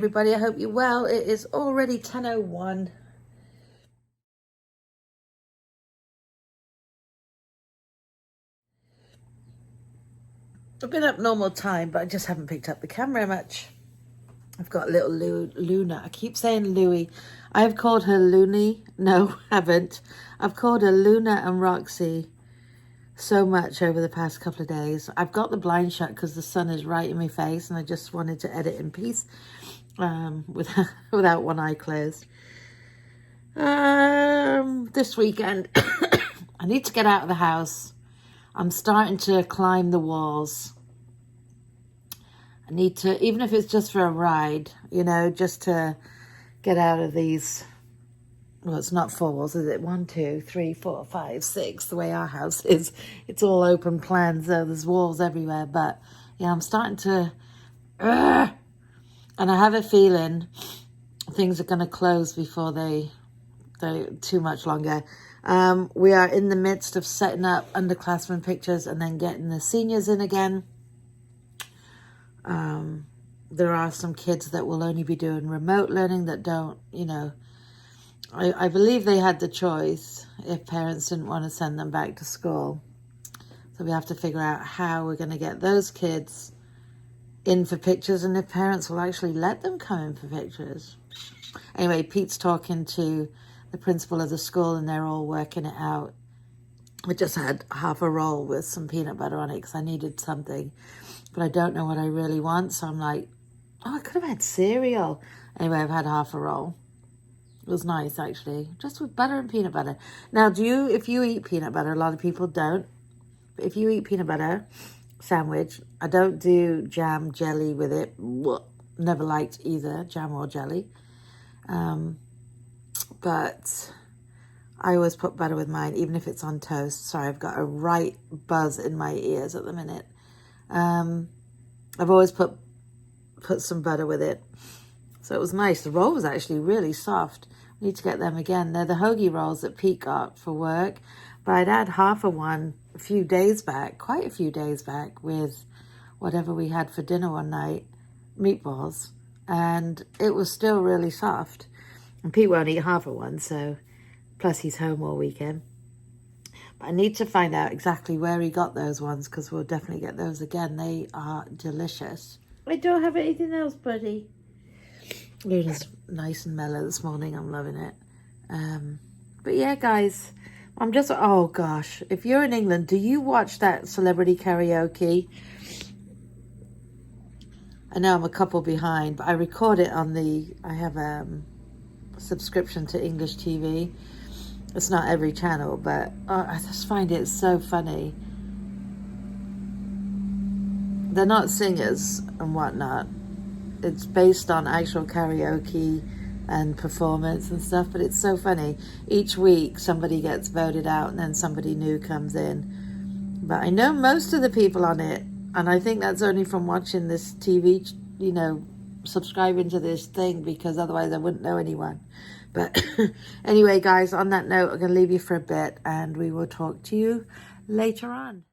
Everybody, I hope you're well. It is already 10:01. I've been up normal time, but I just haven't picked up the camera much. I've got little Luna. I keep saying Louie. I've called her Looney. No, haven't. I've called her Luna and Roxy so much over the past couple of days. I've got the blind shut because the sun is right in my face, and I just wanted to edit in peace without one eye closed. This weekend, I need to get out of the house. I'm starting to climb the walls. I need to, even if it's just for a ride, you know, just to get out of these. Well, it's not 4 walls, is it? 1, 2, 3, 4, 5, 6. The way our house is, it's all open plan, so there's walls everywhere. But yeah, I'm starting to, and I have a feeling things are going to close before they too much longer. We are in the midst of setting up underclassmen pictures and then getting the seniors in again. There are some kids that will only be doing remote learning that don't, you know, I believe they had the choice if parents didn't want to send them back to school. So we have to figure out how we're going to get those kids in for pictures and if parents will actually let them come in for pictures. Anyway, Pete's talking to the principal of the school and they're all working it out. I just had half a roll with some peanut butter on it because I needed something, but I don't know what I really want. So I'm like, oh, I could have had cereal. Anyway, I've had half a roll. It was nice, actually, just with butter and peanut butter. Now, if you eat peanut butter, a lot of people don't. But if you eat peanut butter sandwich, I don't do jam, jelly with it. Never liked either jam or jelly. But I always put butter with mine, even if it's on toast. Sorry, I've got a right buzz in my ears at the minute. I've always put some butter with it. So it was nice. The roll was actually really soft. I need to get them again. They're the hoagie rolls that Pete got for work. But I'd had half of one quite a few days back with whatever we had for dinner one night, meatballs. And it was still really soft. And Pete won't eat half of one, so plus he's home all weekend. But I need to find out exactly where he got those ones because we'll definitely get those again. They are delicious. I don't have anything else, buddy. Luna's nice and mellow this morning. I'm loving it. But yeah, guys, I'm just, oh gosh, if you're in England, do you watch that celebrity karaoke? I know I'm a couple behind, but I record it on I have a subscription to English TV. It's not every channel, but I just find it so funny. They're not singers and whatnot. It's based on actual karaoke and performance and stuff, but it's so funny. Each week somebody gets voted out and then somebody new comes in. But I know most of the people on it, and I think that's only from watching this TV, you know, subscribing to this thing, because otherwise I wouldn't know anyone. But anyway, guys, on that note, I'm going to leave you for a bit and we will talk to you later on.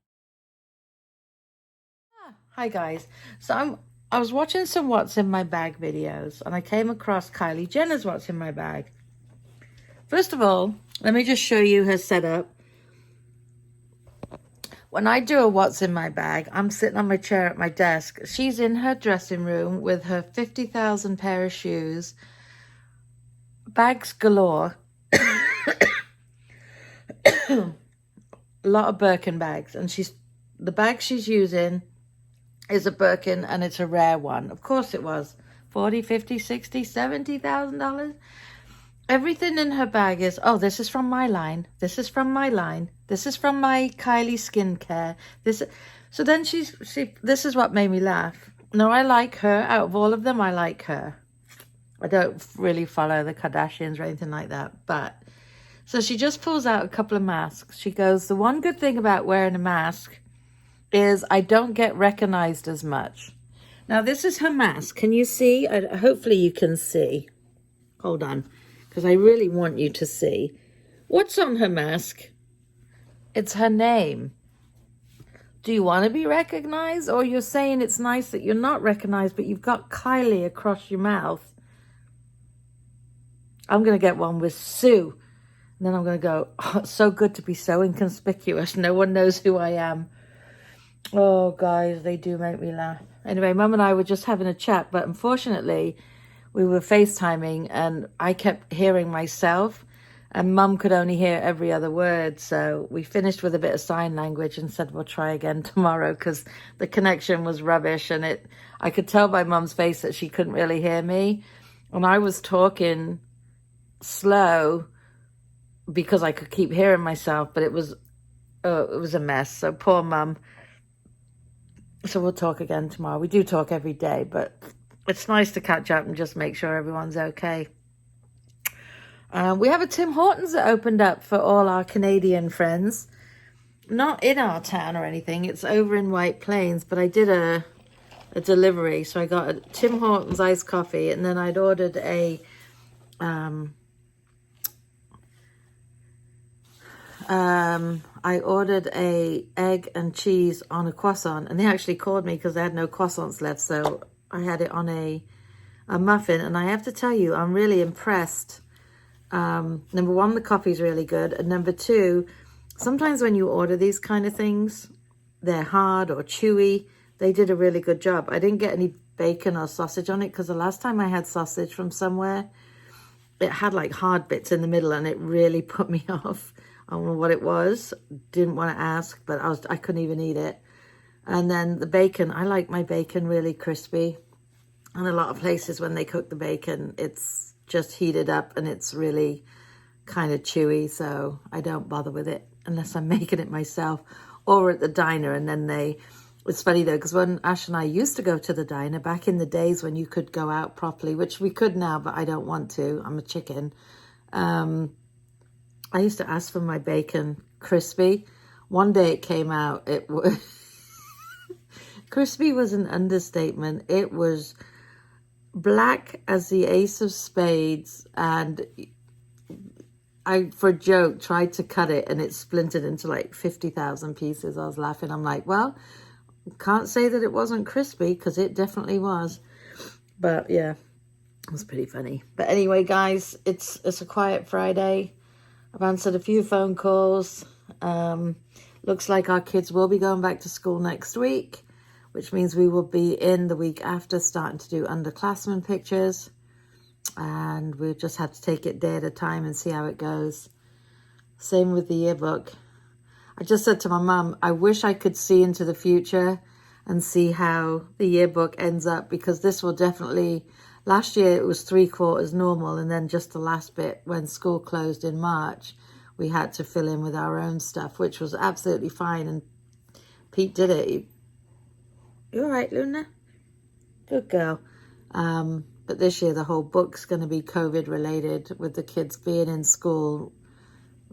Hi, guys. So I was watching some What's in My Bag videos and I came across Kylie Jenner's What's in My Bag. First of all, let me just show you her setup. When I do a What's in My Bag, I'm sitting on my chair at my desk. She's in her dressing room with her 50,000 pair of shoes, bags galore, a lot of Birkin bags, and the bag she's using is a Birkin, and it's a rare one. Of course it was. $40,000, $50,000, $60,000, $70,000. Everything in her bag is, oh, this is from my line. This is from my line. This is from my Kylie skincare. So then this is what made me laugh. No, I like her. Out of all of them, I like her. I don't really follow the Kardashians or anything like that. But, so she just pulls out a couple of masks. She goes, the one good thing about wearing a mask is I don't get recognized as much. Now, this is her mask. Can you see? Hopefully you can see. Hold on, because I really want you to see. What's on her mask? It's her name. Do you want to be recognized? Or you're saying it's nice that you're not recognized, but you've got Kylie across your mouth? I'm going to get one with Sue. And then I'm going to go, oh, it's so good to be so inconspicuous. No one knows who I am. Oh, guys, they do make me laugh. Anyway, Mum and I were just having a chat, but unfortunately, we were FaceTiming and I kept hearing myself and Mum could only hear every other word. So we finished with a bit of sign language and said we'll try again tomorrow because the connection was rubbish. And I could tell by Mum's face that she couldn't really hear me. And I was talking slow because I could keep hearing myself, but it was a mess. So poor Mum. So we'll talk again tomorrow. We do talk every day, but it's nice to catch up and just make sure everyone's okay. We have a Tim Hortons that opened up for all our Canadian friends. Not in our town or anything. It's over in White Plains, but I did a delivery. So I got a Tim Hortons iced coffee, and then I'd ordered a egg and cheese on a croissant, and they actually called me because they had no croissants left, so I had it on a muffin, and I have to tell you, I'm really impressed. Number one, the coffee's really good, and number two, sometimes when you order these kind of things, they're hard or chewy. They did a really good job. I didn't get any bacon or sausage on it because the last time I had sausage from somewhere, it had like hard bits in the middle, and it really put me off. I don't know what it was. Didn't want to ask, but I couldn't even eat it. And then the bacon, I like my bacon really crispy. And a lot of places when they cook the bacon, it's just heated up and it's really kind of chewy. So I don't bother with it unless I'm making it myself or at the diner. And then it's funny though, because when Ash and I used to go to the diner back in the days when you could go out properly, which we could now, but I don't want to. I'm a chicken. I used to ask for my bacon crispy. One day it came out, it was crispy was an understatement. It was black as the ace of spades, and I, for a joke, tried to cut it and it splintered into like 50,000 pieces. I was laughing. I'm like, well, can't say that it wasn't crispy because it definitely was. But yeah, it was pretty funny. But anyway, guys, it's a quiet Friday. I've answered a few phone calls. Looks like our kids will be going back to school next week, which means we will be in the week after starting to do underclassmen pictures. And we'll just have to take it day at a time and see how it goes. Same with the yearbook. I just said to my mum, I wish I could see into the future and see how the yearbook ends up, because this will definitely... Last year, it was 3/4 normal, and then just the last bit, when school closed in March, we had to fill in with our own stuff, which was absolutely fine, and Pete did it. You all right, Luna? Good girl. But this year, the whole book's going to be COVID-related, with the kids being in school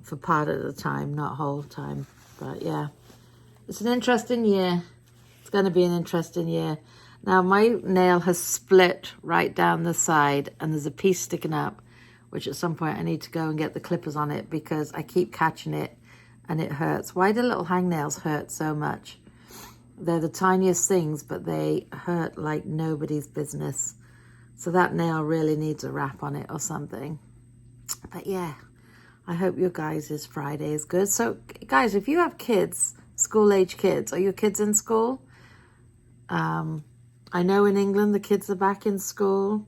for part of the time, not whole time. But yeah, it's an interesting year. It's going to be an interesting year. Now, my nail has split right down the side, and there's a piece sticking up, which at some point I need to go and get the clippers on it because I keep catching it and it hurts. Why do little hangnails hurt so much? They're the tiniest things, but they hurt like nobody's business. So that nail really needs a wrap on it or something. But yeah, I hope your guys' Friday is good. So guys, if you have kids, school-age kids, are your kids in school? I know in England the kids are back in school.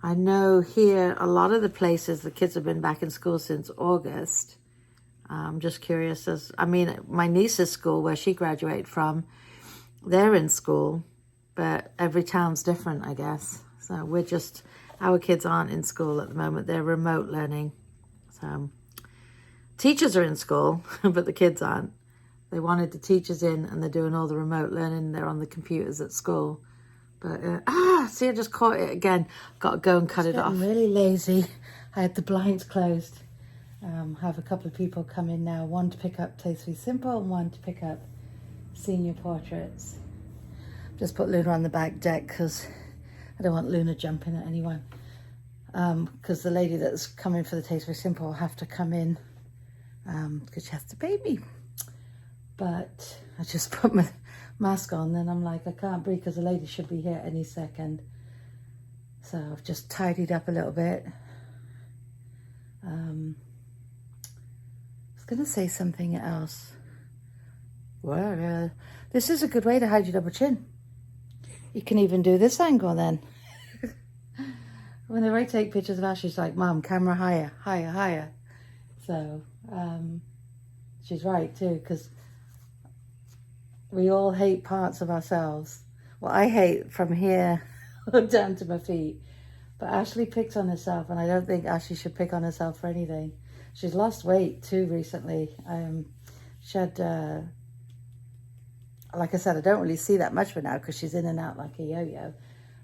I know here a lot of the places the kids have been back in school since August. I'm just curious my niece's school where she graduated from, they're in school, but every town's different, I guess. So our kids aren't in school at the moment. They're remote learning. So teachers are in school, but the kids aren't. They wanted the teachers in, and they're doing all the remote learning. They're on the computers at school. But, see, I just caught it again. Got to go and cut it off. I'm really lazy. I had the blinds closed. Have a couple of people come in now. One to pick up Taste Be Simple and one to pick up Senior Portraits. Just put Luna on the back deck because I don't want Luna jumping at anyone. Because the lady that's coming for the Taste Be Simple will have to come in because she has the baby. But I just put my mask on, then I'm like, I can't breathe because the lady should be here any second. So I've just tidied up a little bit. I was going to say something else. Well, this is a good way to hide your double chin. You can even do this angle then. Whenever I take pictures of Ash, she's like, Mom, camera higher, higher, higher. So she's right too, because we all hate parts of ourselves. Well, I hate from here down to my feet. But Ashley picks on herself, and I don't think Ashley should pick on herself for anything. She's lost weight too recently. She had, like I said, I don't really see that much of her now because she's in and out like a yo-yo.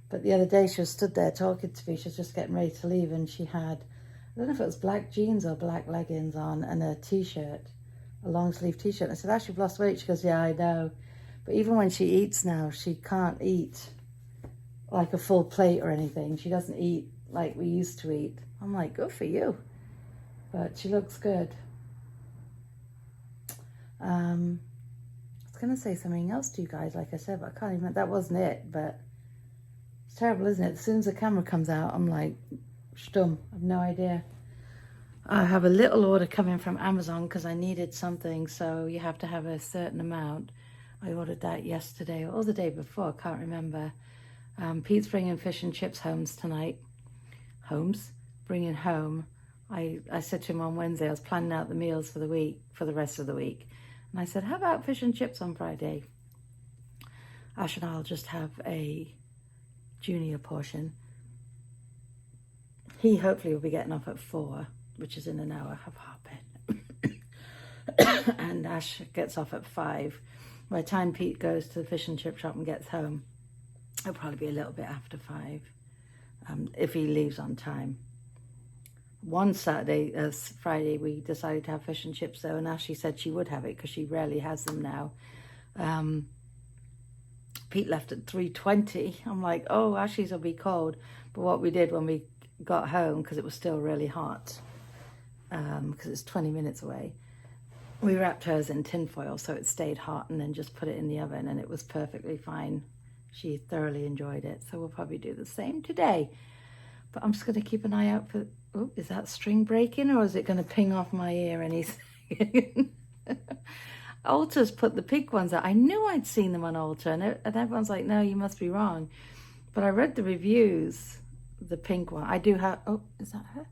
But the other day she was stood there talking to me. She was just getting ready to leave, and she had, I don't know if it was black jeans or black leggings on and a t-shirt, a long sleeve t-shirt. I said, Ashley, you've lost weight. She goes, yeah, I know. But even when she eats now, she can't eat like a full plate or anything. She doesn't eat like we used to eat. I'm like, good for you. But she looks good. I was going to say something else to you guys, like I said, but I can't even, that wasn't it. But it's terrible, isn't it? As soon as the camera comes out, I'm like, stum, I have no idea. I have a little order coming from Amazon because I needed something, so you have to have a certain amount. I ordered that yesterday or the day before, I can't remember. Pete's bringing fish and chips tonight. Bringing home. I said to him on Wednesday, I was planning out the meals for the week, for the rest of the week. And I said, how about fish and chips on Friday? Ash and I'll just have a junior portion. He hopefully will be getting off at 4, which is in an hour. Have half bed. And Ash gets off at 5. By the time Pete goes to the fish and chip shop and gets home, it'll probably be a little bit after 5, if he leaves on time. One Friday, we decided to have fish and chips though, and Ashley said she would have it because she rarely has them now. Pete left at 3:20. I'm like, oh, Ashley's will be cold. But what we did when we got home, because it was still really hot, because it's 20 minutes away, we wrapped hers in tin foil so it stayed hot, and then just put it in the oven, and it was perfectly fine. She thoroughly enjoyed it, so we'll probably do the same today. But I'm just going to keep an eye out for, oh, is that string breaking, or is it going to ping off my ear anything? Ulta's put the pink ones out. I knew I'd seen them on Ulta, and everyone's like, no, you must be wrong. But I read the reviews, the pink one. I do have, oh, is that her?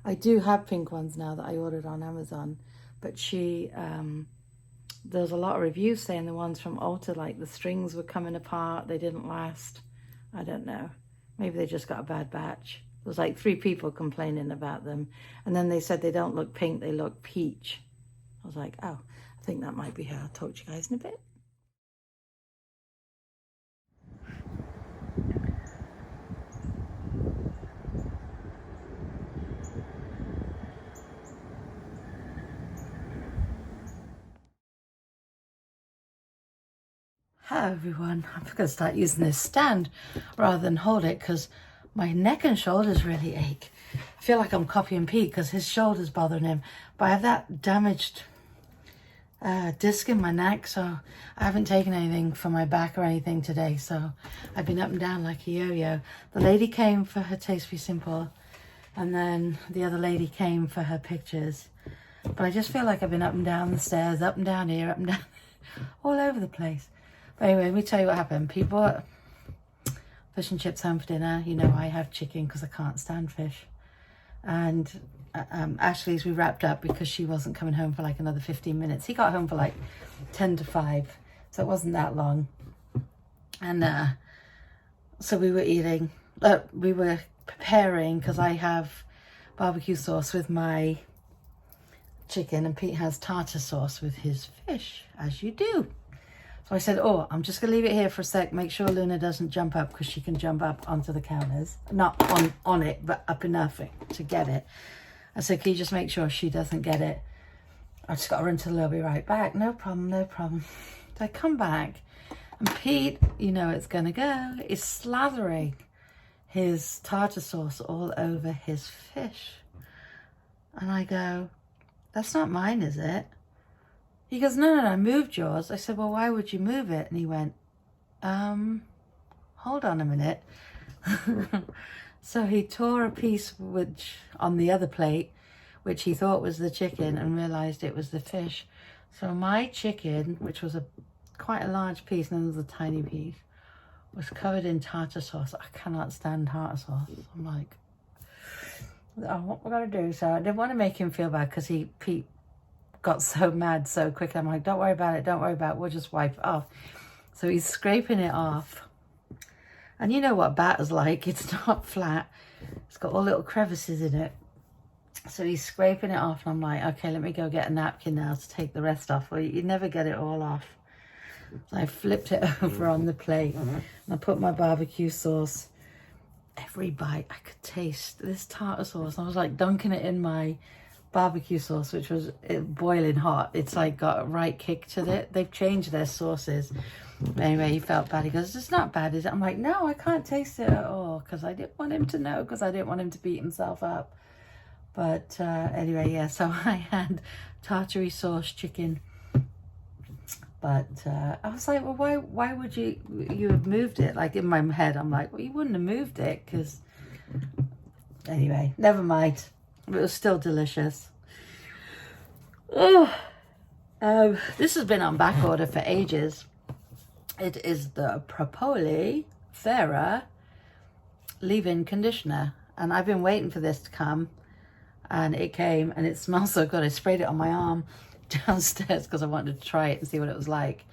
I do have pink ones now that I ordered on Amazon. But she, there's a lot of reviews saying the ones from Ulta, like the strings were coming apart, they didn't last. I don't know. Maybe they just got a bad batch. There was like 3 people complaining about them. And then they said they don't look pink, they look peach. I was like, oh, I think that might be her. I'll talk to you guys in a bit. Hi everyone, I'm going to start using this stand rather than hold it because my neck and shoulders really ache. I feel like I'm copying Pete because his shoulder's bothering him, but I have that damaged disc in my neck, so I haven't taken anything for my back or anything today, so I've been up and down like a yo-yo. The lady came for her Taste Be Simple, and then the other lady came for her pictures, but I just feel like I've been up and down the stairs, up and down here, up and down, all over the place. But anyway, let me tell you what happened. Pete brought fish and chips home for dinner. You know, I have chicken because I can't stand fish. And Ashley's we wrapped up because she wasn't coming home for like another 15 minutes. He got home for like 10 to 5, so it wasn't that long. And so we were eating, we were preparing, because I have barbecue sauce with my chicken and Pete has tartar sauce with his fish, as you do. So I said, oh, I'm just going to leave it here for a sec. Make sure Luna doesn't jump up, because she can jump up onto the counters. Not on it, but up enough to get it. I said, can you just make sure she doesn't get it? I just got to run to the lobby, right back. No problem, no problem. So I come back, and Pete, you know it's going to go, is slathering his tartar sauce all over his fish. And I go, that's not mine, is it? He goes, no, I moved yours. I said, well, why would you move it? And he went, hold on a minute. So he tore a piece on the other plate, which he thought was the chicken, and realized it was the fish. So my chicken, which was quite a large piece, and then there was a tiny piece, was covered in tartar sauce. I cannot stand tartar sauce. I'm like, oh, what we're gonna do? So I didn't want to make him feel bad because Pete got so mad so quick. I'm like, don't worry about it, we'll just wipe it off. So he's scraping it off. And you know what batter's like, it's not flat. It's got all little crevices in it. So he's scraping it off, and I'm like, okay, let me go get a napkin now to take the rest off. Well, you never get it all off. So I flipped it over on the plate, and I put my barbecue sauce. Every bite I could taste this tartar sauce. I was like dunking it in my barbecue sauce, which was boiling hot. It's like got a right kick to it. They've changed their sauces. Anyway, he felt bad. He goes, it's not bad, is it? I'm like, no, I can't taste it at all, because I didn't want him to know, because I didn't want him to beat himself up. But anyway, yeah, so I had tartary sauce chicken. But I was like, well, why would you have moved it? Like, in my head, I'm like, well, you wouldn't have moved it, because... Anyway, never mind. It was still delicious. Oh, this has been on back order for ages. It is the Propoli Fera leave-in conditioner, and I've been waiting for this to come, and it came, and it smells so good. I sprayed it on my arm downstairs because I wanted to try it and see what it was like.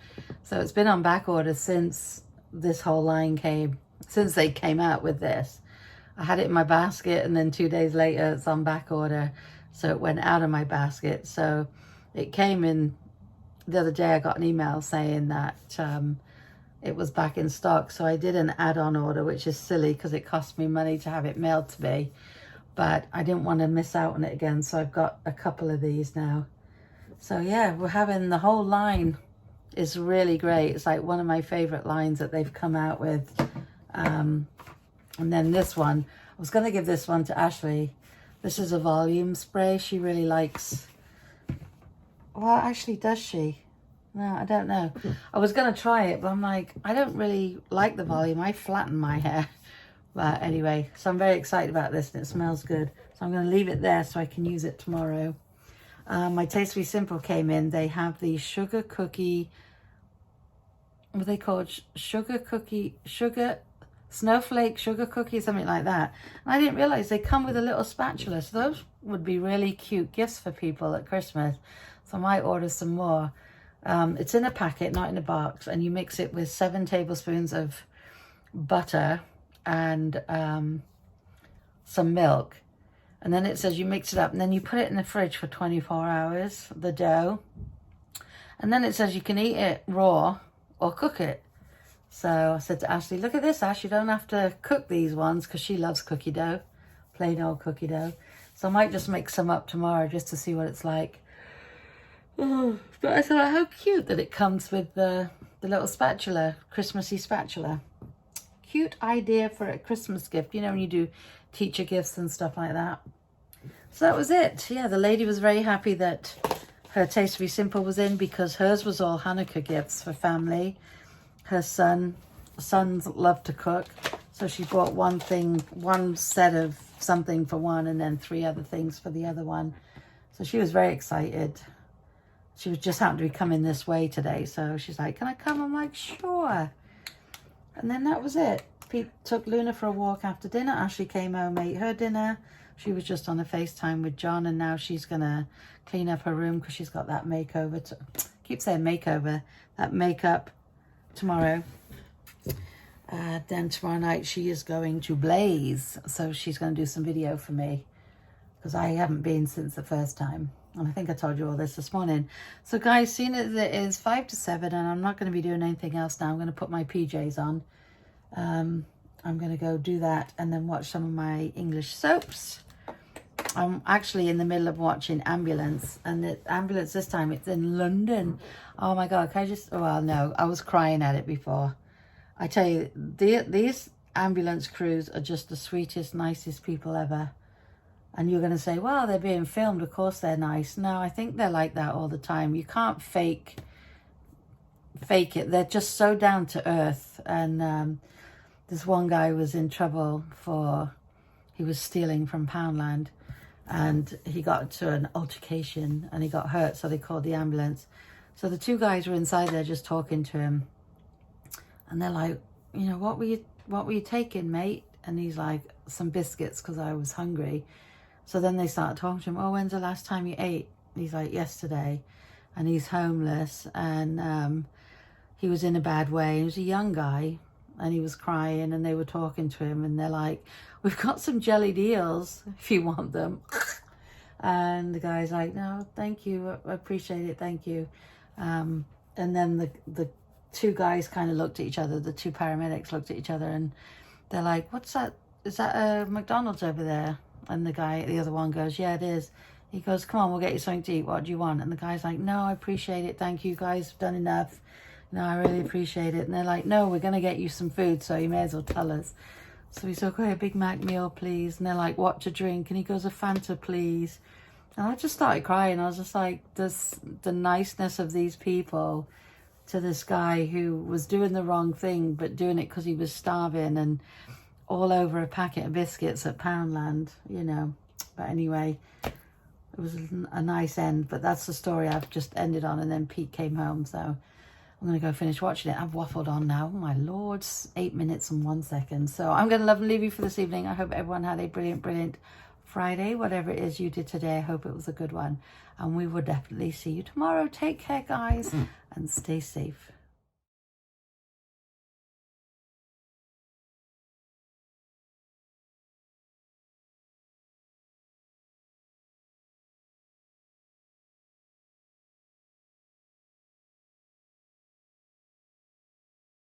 So it's been on back order since this whole line came, since they came out with this. I had it in my basket, and then 2 days later it's on back order, so it went out of my basket. So it came in the other day. I got an email saying that it was back in stock, so I did an add-on order, which is silly because it cost me money to have it mailed to me, but I didn't want to miss out on it again, so I've got a couple of these now. So yeah, we're having the whole line is really great. It's like one of my favorite lines that they've come out with. And then this one, I was going to give this one to Ashley. This is a volume spray. She really likes... Well, actually, does she? No, I don't know. I was going to try it, but I'm like, I don't really like the volume. I flatten my hair. But anyway, so I'm very excited about this, and it smells good. So I'm going to leave it there so I can use it tomorrow. My Tastefully Simple came in. They have the sugar cookie... What are they called? Snowflake sugar cookie, something like that. And I didn't realize they come with a little spatula. So those would be really cute gifts for people at Christmas. So I might order some more. It's in a packet, not in a box, and you mix it with 7 tablespoons of butter and some milk. And then it says you mix it up, and then you put it in the fridge for 24 hours, the dough. And then it says you can eat it raw or cook it. So I said to Ashley, look at this, Ash, you don't have to cook these ones, because she loves cookie dough, plain old cookie dough. So I might just make some up tomorrow just to see what it's like. Oh, but I thought, how cute that it comes with the little spatula, Christmassy spatula. Cute idea for a Christmas gift, you know, when you do teacher gifts and stuff like that. So that was it. Yeah, the lady was very happy that her Tastefully Simple was in, because hers was all Hanukkah gifts for family. Her sons love to cook, so she bought one set of something for one, and then 3 other things for the other one. So she was very excited. She was just happened to be coming this way today, so she's like, can I come? I'm like, sure. And then that was it. Pete took Luna for a walk after dinner. Ashley came home, ate her dinner. She was just on a FaceTime with John, and now she's gonna clean up her room because she's got that makeover. Keep saying makeover. That makeup tomorrow. Then tomorrow night she is going to Blaze, so she's going to do some video for me, because I haven't been since the first time, and I think I told you all this morning. So guys, seeing as it is 5 to 7 and I'm not going to be doing anything else now, I'm going to put my PJs on. I'm going to go do that and then watch some of my English soaps. I'm actually in the middle of watching Ambulance, and the Ambulance this time, it's in London. Oh my God, can I just, well, no, I was crying at it before. I tell you, these ambulance crews are just the sweetest, nicest people ever. And you're going to say, well, they're being filmed, of course they're nice. No, I think they're like that all the time. You can't fake it. They're just so down to earth. And this one guy was in trouble he was stealing from Poundland, and he got to an altercation and he got hurt, so they called the ambulance. So the two guys were inside there just talking to him, and they're like, you know, what were you taking, mate? And he's like, some biscuits, because I was hungry. So then they start talking to him. Oh, when's the last time you ate? He's like, yesterday. And he's homeless, and he was in a bad way. He was a young guy, and he was crying, and they were talking to him, and they're like, we've got some jellied eels if you want them. And the guy's like, no, thank you, I appreciate it, thank you. And then the two guys kind of looked at each other, the two paramedics looked at each other, and they're like, what's that? Is that a McDonald's over there? And the other one goes, yeah, it is. He goes, come on, we'll get you something to eat. What do you want? And the guy's like, no, I appreciate it. Thank you, guys have done enough. No, I really appreciate it. And they're like, no, we're going to get you some food, so you may as well tell us. So he's like, okay, a Big Mac meal, please. And they're like, what to drink? And he goes, a Fanta, please. And I just started crying. I was just like, the niceness of these people to this guy who was doing the wrong thing, but doing it because he was starving and all over a packet of biscuits at Poundland, you know. But anyway, it was a nice end. But that's the story I've just ended on. And then Pete came home, so I'm going to go finish watching it. I've waffled on now. Oh my Lord, 8 minutes and 1 second. So I'm going to love and leave you for this evening. I hope everyone had a brilliant, brilliant Friday. Whatever it is you did today, I hope it was a good one. And we will definitely see you tomorrow. Take care, guys, and stay safe.